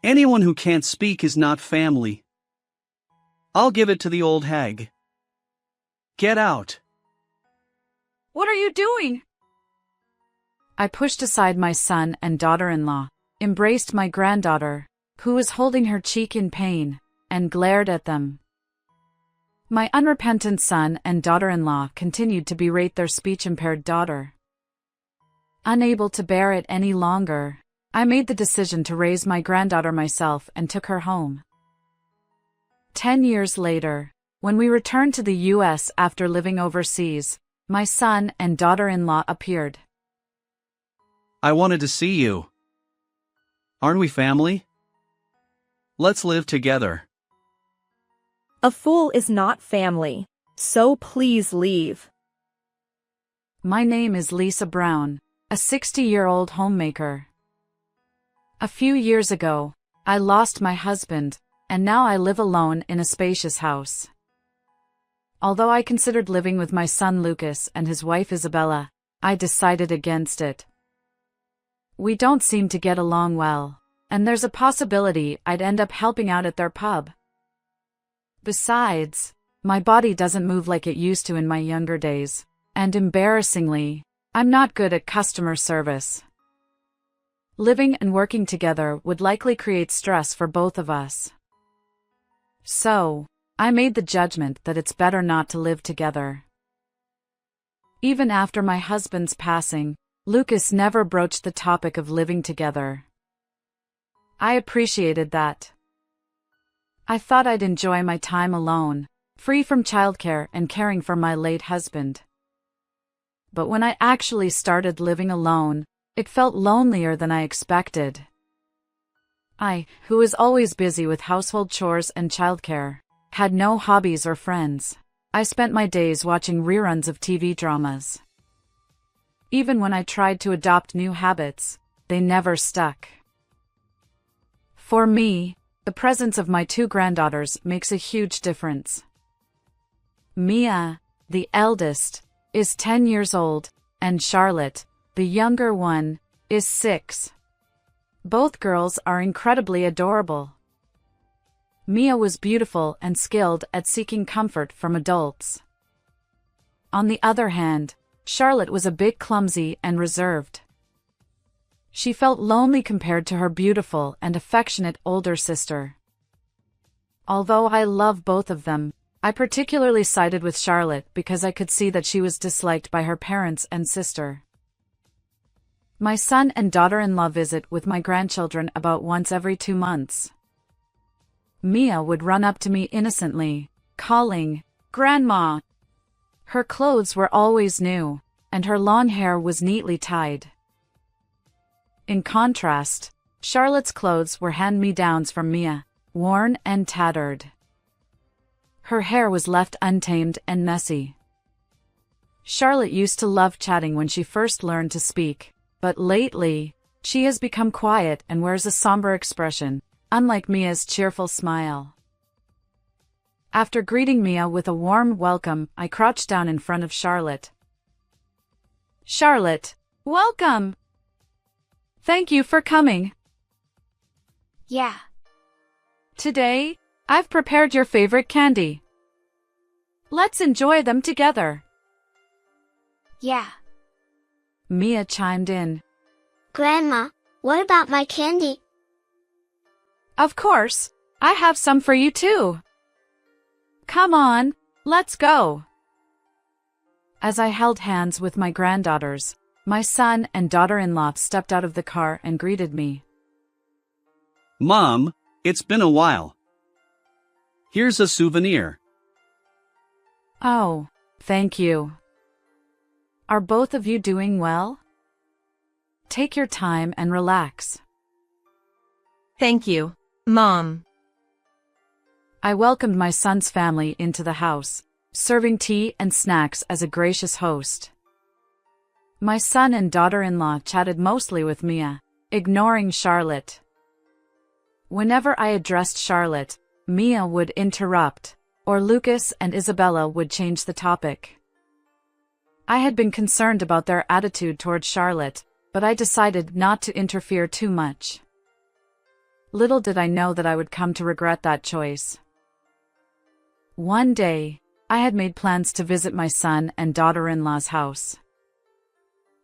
Anyone who can't speak is not family. I'll give it to the old hag. Get out. What are you doing? I pushed aside my son and daughter-in-law, embraced my granddaughter, who was holding her cheek in pain, and glared at them. My unrepentant son and daughter-in-law continued to berate their speech-impaired daughter. Unable to bear it any longer, I made the decision to raise my granddaughter myself and took her home. 10 years later, when we returned to the U.S. after living overseas, my son and daughter-in-law appeared. I wanted to see you. Aren't we family? Let's live together. A fool is not family, so please leave. My name is Lisa Brown, a 60-year-old homemaker. A few years ago, I lost my husband, and now I live alone in a spacious house. Although I considered living with my son Lucas and his wife Isabella, I decided against it. We don't seem to get along well, and there's a possibility I'd end up helping out at their pub. Besides, my body doesn't move like it used to in my younger days, and embarrassingly, I'm not good at customer service. Living and working together would likely create stress for both of us. So, I made the judgment that it's better not to live together. Even after my husband's passing, Lucas never broached the topic of living together. I appreciated that. I thought I'd enjoy my time alone, free from childcare and caring for my late husband. But when I actually started living alone, it felt lonelier than I expected. I, who was always busy with household chores and childcare, had no hobbies or friends. I spent my days watching reruns of TV dramas. Even when I tried to adopt new habits, they never stuck. For me, the presence of my two granddaughters makes a huge difference. Mia, the eldest, is 10 years old, and Charlotte, the younger one, is 6. Both girls are incredibly adorable. Mia was beautiful and skilled at seeking comfort from adults. On the other hand, Charlotte was a bit clumsy and reserved. She felt lonely compared to her beautiful and affectionate older sister. Although I love both of them, I particularly sided with Charlotte because I could see that she was disliked by her parents and sister. My son and daughter-in-law visit with my grandchildren about once every 2 months. Mia would run up to me innocently, calling, "Grandma!" Her clothes were always new, and her long hair was neatly tied. In contrast, Charlotte's clothes were hand-me-downs from Mia, worn and tattered. Her hair was left untamed and messy. Charlotte used to love chatting when she first learned to speak, but lately, she has become quiet and wears a somber expression, unlike Mia's cheerful smile. After greeting Mia with a warm welcome, I crouched down in front of Charlotte. "Charlotte, welcome! Thank you for coming. Yeah. Today, I've prepared your favorite candy. Let's enjoy them together." Yeah. Mia chimed in. Grandma, what about my candy? "Of course, I have some for you too. Come on, let's go." As I held hands with my granddaughters, my son and daughter-in-law stepped out of the car and greeted me. Mom, it's been a while. Here's a souvenir. Oh, thank you. Are both of you doing well? Take your time and relax. Thank you, Mom. I welcomed my son's family into the house, serving tea and snacks as a gracious host. My son and daughter-in-law chatted mostly with Mia, ignoring Charlotte. Whenever I addressed Charlotte, Mia would interrupt, or Lucas and Isabella would change the topic. I had been concerned about their attitude toward Charlotte, but I decided not to interfere too much. Little did I know that I would come to regret that choice. One day, I had made plans to visit my son and daughter-in-law's house.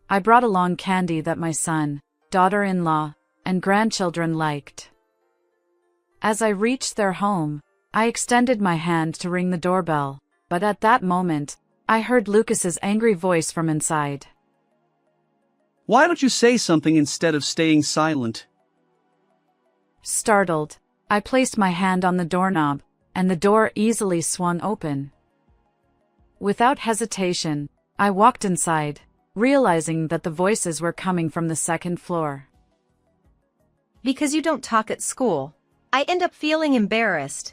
I brought along candy that my son, daughter-in-law, and grandchildren liked. As I reached their home, I extended my hand to ring the doorbell, but at that moment, I heard Lucas's angry voice from inside. Why don't you say something instead of staying silent? Startled, I placed my hand on the doorknob, and the door easily swung open. Without hesitation, I walked inside, realizing that the voices were coming from the second floor. Because you don't talk at school, I end up feeling embarrassed.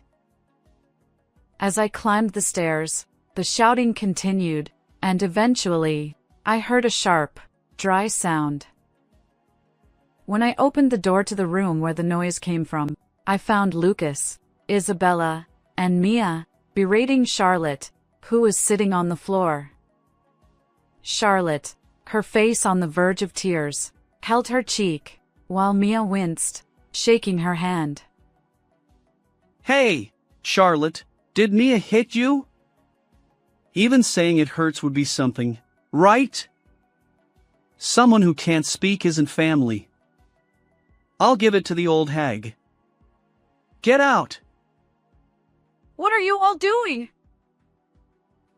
As I climbed the stairs, the shouting continued, and eventually, I heard a sharp, dry sound. When I opened the door to the room where the noise came from, I found Lucas, Isabella, and Mia berating Charlotte, who was sitting on the floor. Charlotte, her face on the verge of tears, held her cheek, while Mia winced, shaking her hand. Hey, Charlotte, did Mia hit you? Even saying it hurts would be something, right? Someone who can't speak isn't family. I'll give it to the old hag. Get out! What are you all doing?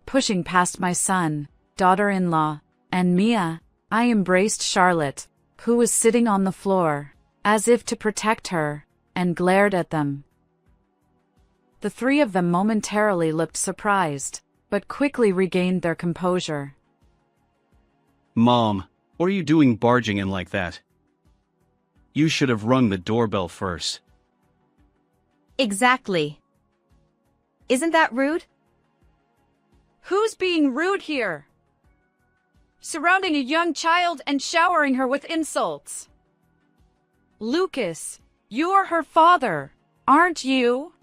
Pushing past my son, daughter-in-law, and Mia, I embraced Charlotte, who was sitting on the floor, as if to protect her, and glared at them. The three of them momentarily looked surprised, but quickly regained their composure. Mom, what are you doing barging in like that? You should have rung the doorbell first. Exactly. Isn't that rude? Who's being rude here? Surrounding a young child and showering her with insults. Lucas, you're her father, aren't you?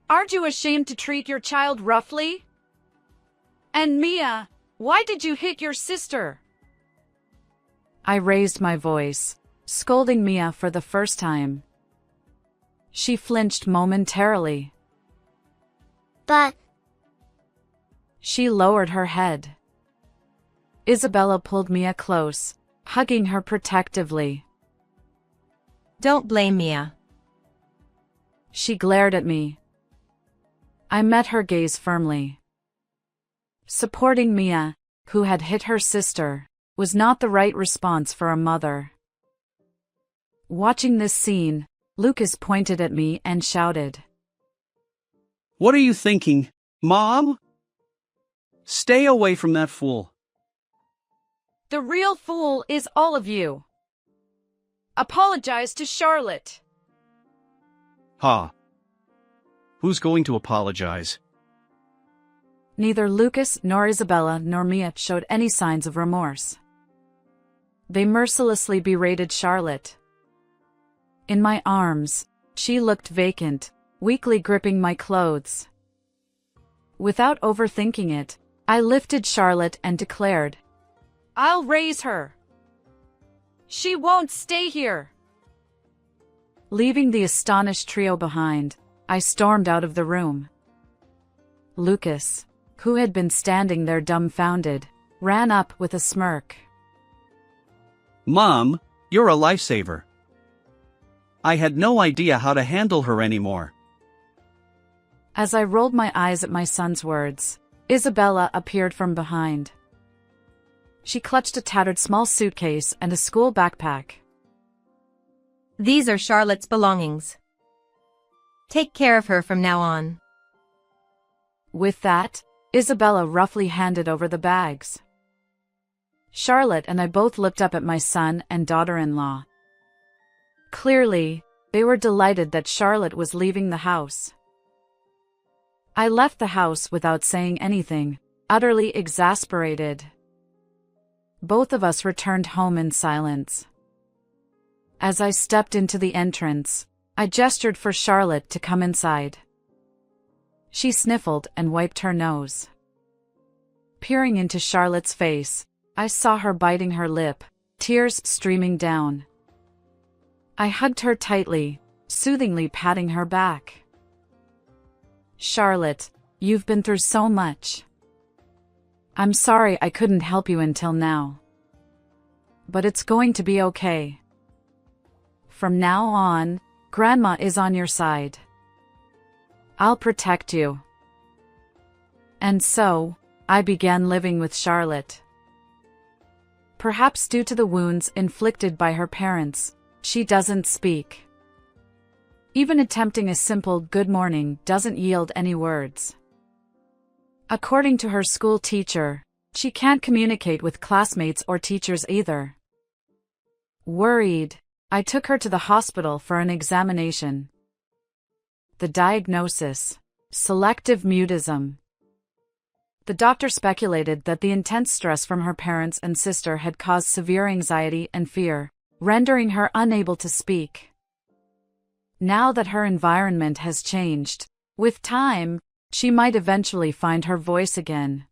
Aren't you ashamed to treat your child roughly? And Mia, why did you hit your sister? I raised my voice, scolding Mia for the first time. She flinched momentarily. But She lowered her head. Isabella pulled Mia close, hugging her protectively. Don't blame Mia. She glared at me. I met her gaze firmly. Supporting Mia, who had hit her sister, was not the right response for a mother. Watching this scene, Lucas pointed at me and shouted. What are you thinking, Mom? Stay away from that fool. The real fool is all of you. Apologize to Charlotte. Ha. Who's going to apologize? Neither Lucas nor Isabella nor Mia showed any signs of remorse. They mercilessly berated Charlotte. In my arms, she looked vacant, weakly gripping my clothes. Without overthinking it, I lifted Charlotte and declared, I'll raise her. She won't stay here. Leaving the astonished trio behind, I stormed out of the room. Lucas, who had been standing there dumbfounded, ran up with a smirk. Mom, you're a lifesaver. I had no idea how to handle her anymore. As I rolled my eyes at my son's words, Isabella appeared from behind. She clutched a tattered small suitcase and a school backpack. These are Charlotte's belongings. Take care of her from now on. With that, Isabella roughly handed over the bags. Charlotte and I both looked up at my son and daughter-in-law. Clearly, they were delighted that Charlotte was leaving the house. I left the house without saying anything, utterly exasperated. Both of us returned home in silence. As I stepped into the entrance, I gestured for Charlotte to come inside. She sniffled and wiped her nose. Peering into Charlotte's face, I saw her biting her lip, tears streaming down. I hugged her tightly, soothingly patting her back. Charlotte, you've been through so much. I'm sorry I couldn't help you until now. But it's going to be okay. From now on, Grandma is on your side. I'll protect you. And so, I began living with Charlotte. Perhaps due to the wounds inflicted by her parents, she doesn't speak. Even attempting a simple good morning doesn't yield any words. According to her school teacher, she can't communicate with classmates or teachers either. Worried, I took her to the hospital for an examination. The diagnosis: selective mutism. The doctor speculated that the intense stress from her parents and sister had caused severe anxiety and fear, rendering her unable to speak. Now that her environment has changed, with time, she might eventually find her voice again.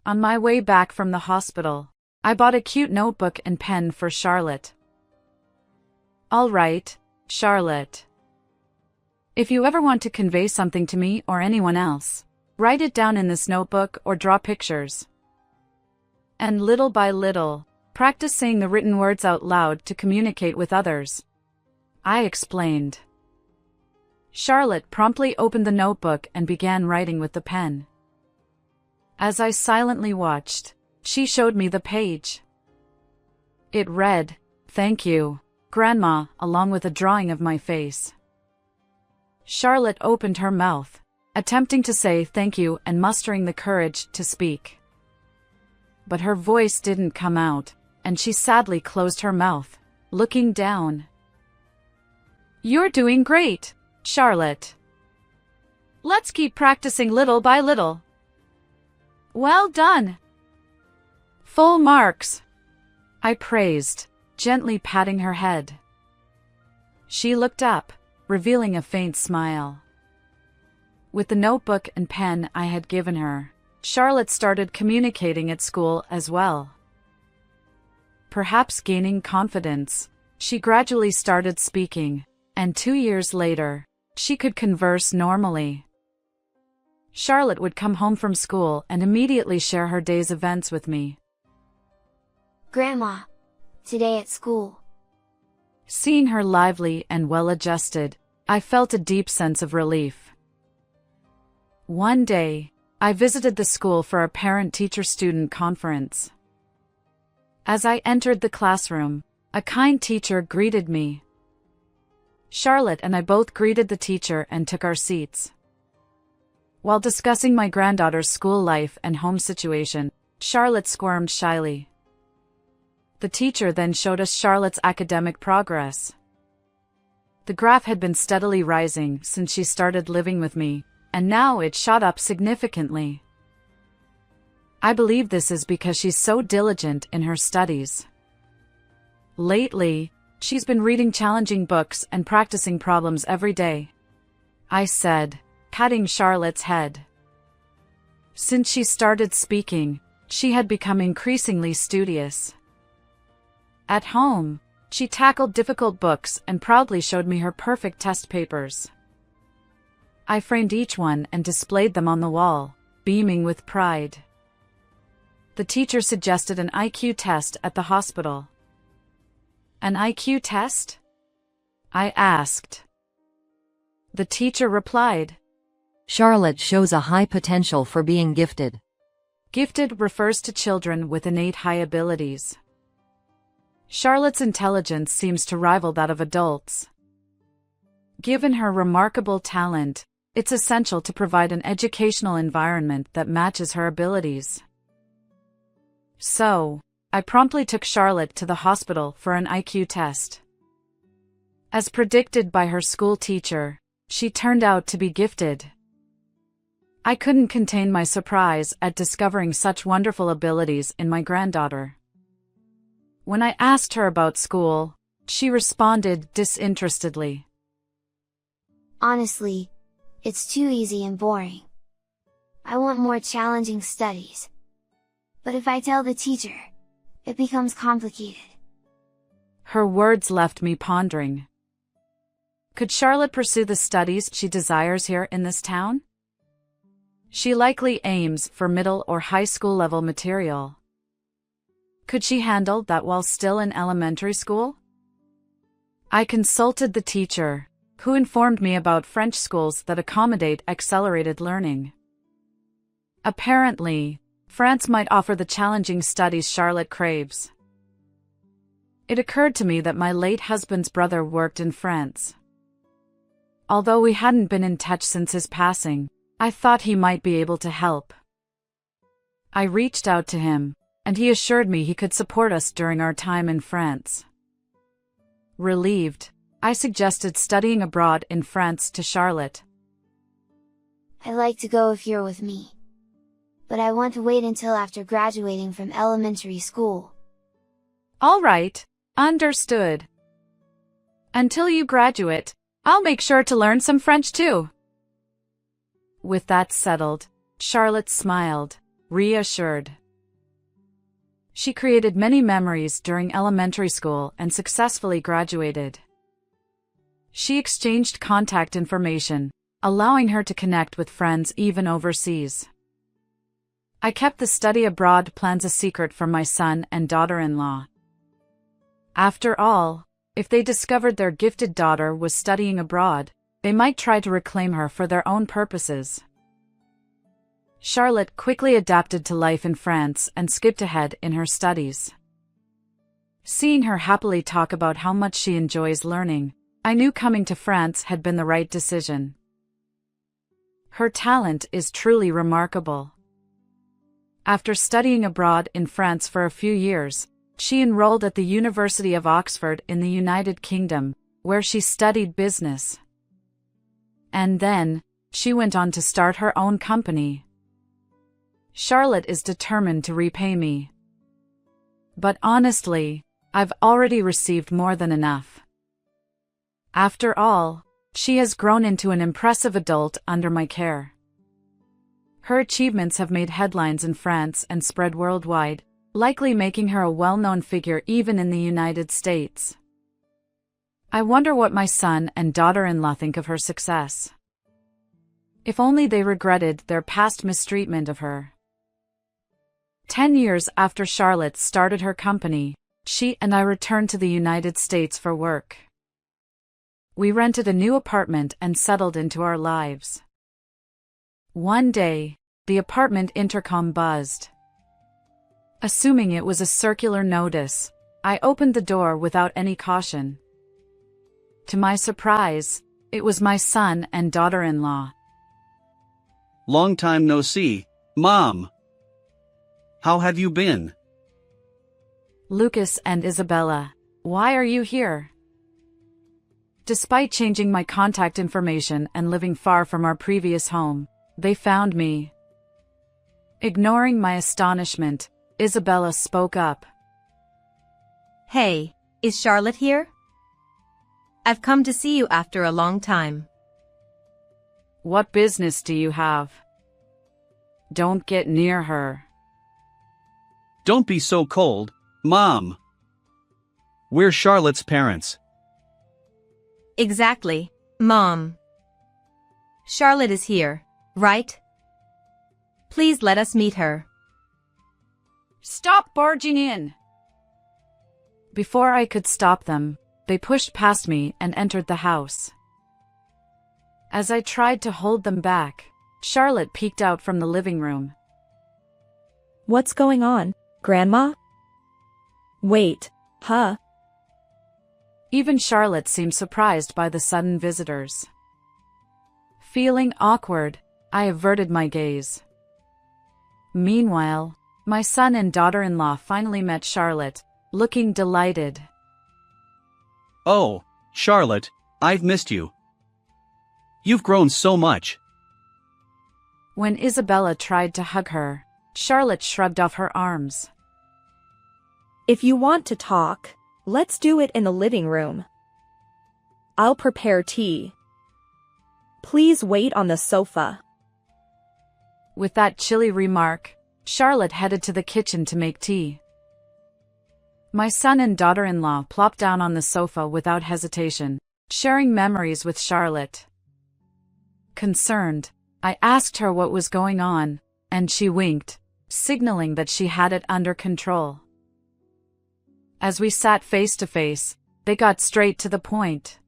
On my way back from the hospital, I bought a cute notebook and pen for Charlotte. All right, Charlotte. If you ever want to convey something to me or anyone else, write it down in this notebook or draw pictures. And little by little, practice saying the written words out loud to communicate with others. I explained. Charlotte promptly opened the notebook and began writing with the pen. As I silently watched, she showed me the page. It read, "Thank you, Grandma," along with a drawing of my face. Charlotte opened her mouth, attempting to say thank you and mustering the courage to speak. But her voice didn't come out, and she sadly closed her mouth, looking down. "You're doing great, Charlotte. Let's keep practicing little by little. Well done. Full marks," I praised, gently patting her head. She looked up, revealing a faint smile. With the notebook and pen I had given her, Charlotte started communicating at school as well. Perhaps gaining confidence, she gradually started speaking, and 2 years later, she could converse normally. Charlotte would come home from school and immediately share her day's events with me. Grandma, today at school. Seeing her lively and well-adjusted, I felt a deep sense of relief. One day, I visited the school for a parent-teacher-student conference. As I entered the classroom, a kind teacher greeted me. Charlotte and I both greeted the teacher and took our seats. While discussing my granddaughter's school life and home situation, Charlotte squirmed shyly. The teacher then showed us Charlotte's academic progress. The graph had been steadily rising since she started living with me, and now it shot up significantly. I believe this is because she's so diligent in her studies. Lately, she's been reading challenging books and practicing problems every day, I said, patting Charlotte's head. Since she started speaking, she had become increasingly studious. At home, she tackled difficult books and proudly showed me her perfect test papers. I framed each one and displayed them on the wall, beaming with pride. The teacher suggested an IQ test at the hospital. An IQ test? I asked. The teacher replied, Charlotte shows a high potential for being gifted. Gifted refers to children with innate high abilities. Charlotte's intelligence seems to rival that of adults. Given her remarkable talent, it's essential to provide an educational environment that matches her abilities. So, I promptly took Charlotte to the hospital for an IQ test. As predicted by her school teacher, she turned out to be gifted. I couldn't contain my surprise at discovering such wonderful abilities in my granddaughter. When I asked her about school, she responded disinterestedly. Honestly, it's too easy and boring. I want more challenging studies. But if I tell the teacher, it becomes complicated. Her words left me pondering. Could Charlotte pursue the studies she desires here in this town? She likely aims for middle or high school level material. Could she handle that while still in elementary school? I consulted the teacher, who informed me about French schools that accommodate accelerated learning. Apparently, France might offer the challenging studies Charlotte craves. It occurred to me that my late husband's brother worked in France. Although we hadn't been in touch since his passing, I thought he might be able to help. I reached out to him, and he assured me he could support us during our time in France. Relieved, I suggested studying abroad in France to Charlotte. I'd like to go if you're with me. But I want to wait until after graduating from elementary school. All right, understood. Until you graduate, I'll make sure to learn some French too. With that settled, Charlotte smiled, reassured. She created many memories during elementary school and successfully graduated. She exchanged contact information, allowing her to connect with friends even overseas. I kept the study abroad plans a secret from my son and daughter-in-law. After all, if they discovered their gifted daughter was studying abroad, they might try to reclaim her for their own purposes. Charlotte quickly adapted to life in France and skipped ahead in her studies. Seeing her happily talk about how much she enjoys learning, I knew coming to France had been the right decision. Her talent is truly remarkable. After studying abroad in France for a few years, she enrolled at the University of Oxford in the United Kingdom, where she studied business. And then, she went on to start her own company. Charlotte is determined to repay me. But honestly, I've already received more than enough. After all, she has grown into an impressive adult under my care. Her achievements have made headlines in France and spread worldwide, likely making her a well-known figure even in the United States. I wonder what my son and daughter-in-law think of her success. If only they regretted their past mistreatment of her. 10 years after Charlotte started her company, she and I returned to the United States for work. We rented a new apartment and settled into our lives. One day, the apartment intercom buzzed. Assuming it was a circular notice, I opened the door without any caution. To my surprise, it was my son and daughter-in-law. Long time no see, Mom. How have you been? Lucas and Isabella, why are you here? Despite changing my contact information and living far from our previous home, they found me. Ignoring my astonishment, Isabella spoke up. Hey, is Charlotte here? I've come to see you after a long time. What business do you have? Don't get near her. Don't be so cold, Mom. We're Charlotte's parents. Exactly, Mom. Charlotte is here, right? Please let us meet her. Stop barging in! Before I could stop them, they pushed past me and entered the house. As I tried to hold them back, Charlotte peeked out from the living room. What's going on, Grandma? Wait, huh? Even Charlotte seemed surprised by the sudden visitors. Feeling awkward, I averted my gaze. Meanwhile, my son and daughter-in-law finally met Charlotte, looking delighted. Oh, Charlotte, I've missed you. You've grown so much. When Isabella tried to hug her, Charlotte shrugged off her arms. If you want to talk, let's do it in the living room. I'll prepare tea. Please wait on the sofa. With that chilly remark, Charlotte headed to the kitchen to make tea. My son and daughter-in-law plopped down on the sofa without hesitation, sharing memories with Charlotte. Concerned, I asked her what was going on, and she winked, signaling that she had it under control. As we sat face to face, they got straight to the point.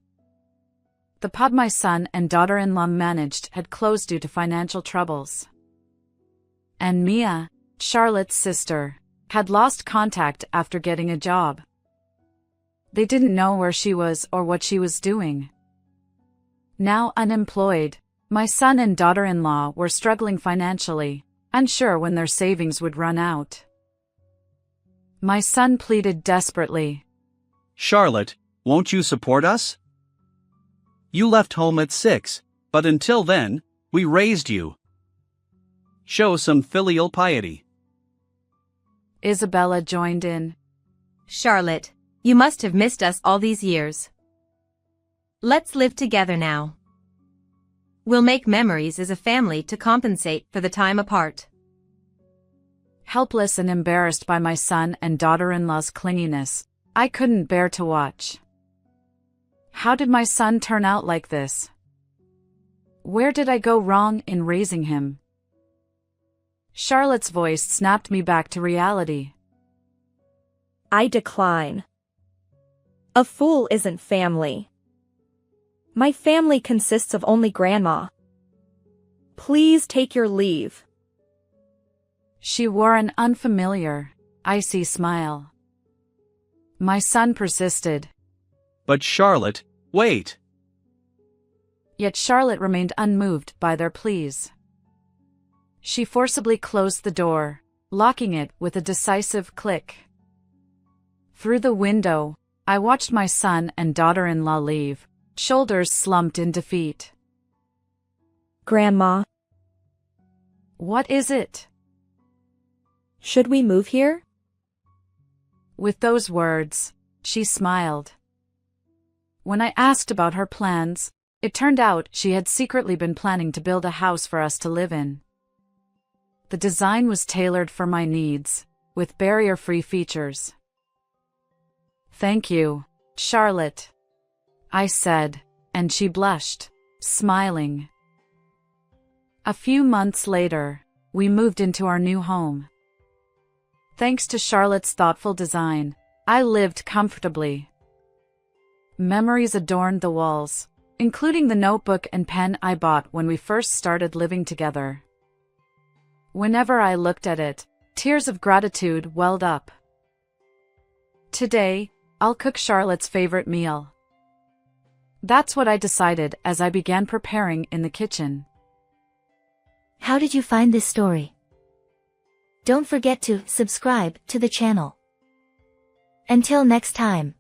The pub my son and daughter-in-law managed had closed due to financial troubles. And Mia, Charlotte's sister, had lost contact after getting a job. They didn't know where she was or what she was doing. Now unemployed, my son and daughter-in-law were struggling financially, unsure when their savings would run out. My son pleaded desperately. Charlotte, won't you support us? You left home at 6, but until then, we raised you. Show some filial piety. Isabella joined in. Charlotte, you must have missed us all these years. Let's live together now. We'll make memories as a family to compensate for the time apart. Helpless and embarrassed by my son and daughter-in-law's clinginess, I couldn't bear to watch. How did my son turn out like this? Where did I go wrong in raising him? Charlotte's voice snapped me back to reality. I decline. A fool isn't family. My family consists of only Grandma. Please take your leave. She wore an unfamiliar, icy smile. My son persisted. But Charlotte, wait. Yet Charlotte remained unmoved by their pleas. She forcibly closed the door, locking it with a decisive click. Through the window, I watched my son and daughter-in-law leave, shoulders slumped in defeat. Grandma, What is it? should we move here? With those words, she smiled. When I asked about her plans, it turned out she had secretly been planning to build a house for us to live in. The design was tailored for my needs, with barrier-free features. Thank you, Charlotte, I said, and she blushed, smiling. A few months later, we moved into our new home. Thanks to Charlotte's thoughtful design, I lived comfortably. Memories adorned the walls, including the notebook and pen I bought when we first started living together. Whenever I looked at it, tears of gratitude welled up. Today, I'll cook Charlotte's favorite meal. That's what I decided as I began preparing in the kitchen. How did you find this story? Don't forget to subscribe to the channel. Until next time.